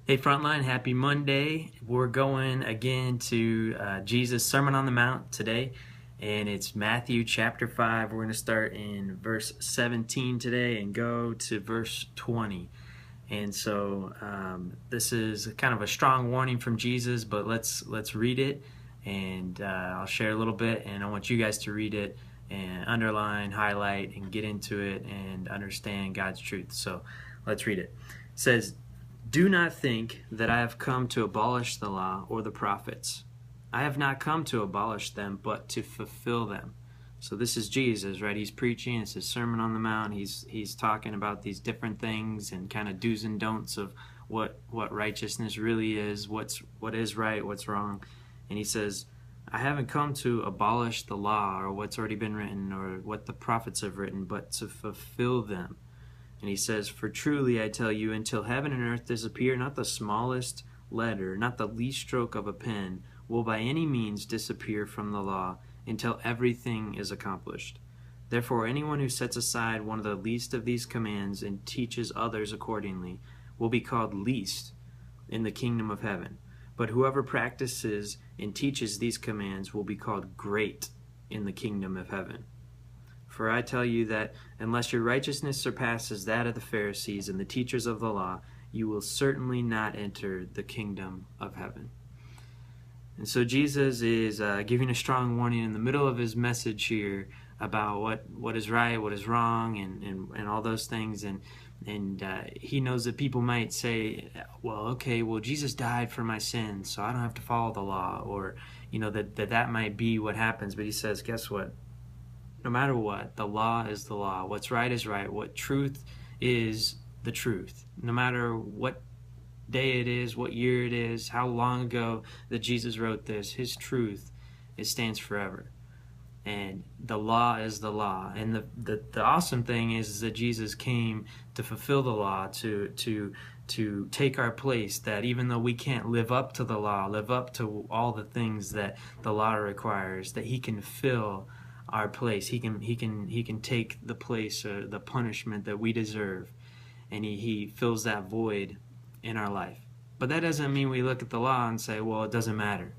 Hey Frontline, happy Monday. We're going again to Jesus' Sermon on the Mount today, and it's Matthew chapter 5. We're going to start in verse 17 today and go to verse 20. And so this is kind of a strong warning from Jesus, but let's read it, and I'll share a little bit, and I want you guys to read it and underline, highlight, and get into it and understand God's truth. So let's read it. It says, "Do not think that I have come to abolish the law or the prophets. I have not come to abolish them, but to fulfill them." So this is Jesus, right? He's preaching. It's his Sermon on the Mount. He's talking about these different things and kind of do's and don'ts of what righteousness really is, what is right, what's wrong. And he says, I haven't come to abolish the law or what's already been written or what the prophets have written, but to fulfill them. And he says, "For truly I tell you, until heaven and earth disappear, not the smallest letter, not the least stroke of a pen, will by any means disappear from the law, until everything is accomplished. Therefore anyone who sets aside one of the least of these commands and teaches others accordingly will be called least in the kingdom of heaven. But whoever practices and teaches these commands will be called great in the kingdom of heaven. For I tell you that unless your righteousness surpasses that of the Pharisees and the teachers of the law, you will certainly not enter the kingdom of heaven." And so Jesus is giving a strong warning in the middle of his message here about what is right, what is wrong, and all those things. And he knows that people might say, well, okay, well, Jesus died for my sins, so I don't have to follow the law, or that might be what happens. But he says, guess what? No matter what, the law is the law. What's right is right. What truth is the truth. No matter what day it is, what year it is, how long ago that Jesus wrote this, his truth, it stands forever. And the law is the law. And the awesome thing is that Jesus came to fulfill the law, to take our place, that even though we can't live up to the law, live up to all the things that the law requires, that he can fill our place. He can take the place or the punishment that we deserve, and he fills that void in our life. But that doesn't mean we look at the law and say, well, it doesn't matter.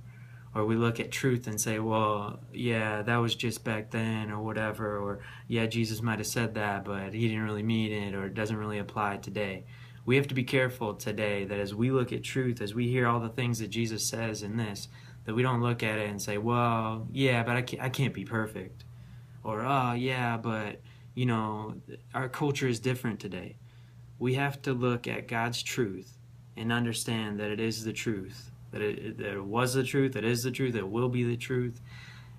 Or we look at truth and say, well, yeah, that was just back then, or whatever, or yeah, Jesus might have said that, but he didn't really mean it, or it doesn't really apply today. We have to be careful today that as we look at truth, as we hear all the things that Jesus says in this, that we don't look at it and say, well, yeah, but I can't be perfect. Or, oh, yeah, but, our culture is different today. We have to look at God's truth and understand that it is the truth, that it was the truth, it is the truth, it will be the truth.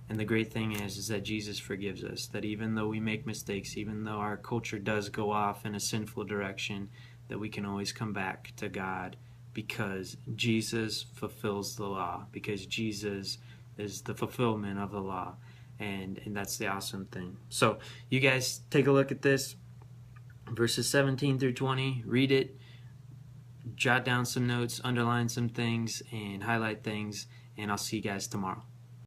And the great thing is that Jesus forgives us, that even though we make mistakes, even though our culture does go off in a sinful direction, that we can always come back to God, because Jesus fulfills the law, because Jesus is the fulfillment of the law. And that's the awesome thing. So you guys take a look at this, verses 17 through 20, read it, jot down some notes, underline some things, and highlight things, and I'll see you guys tomorrow.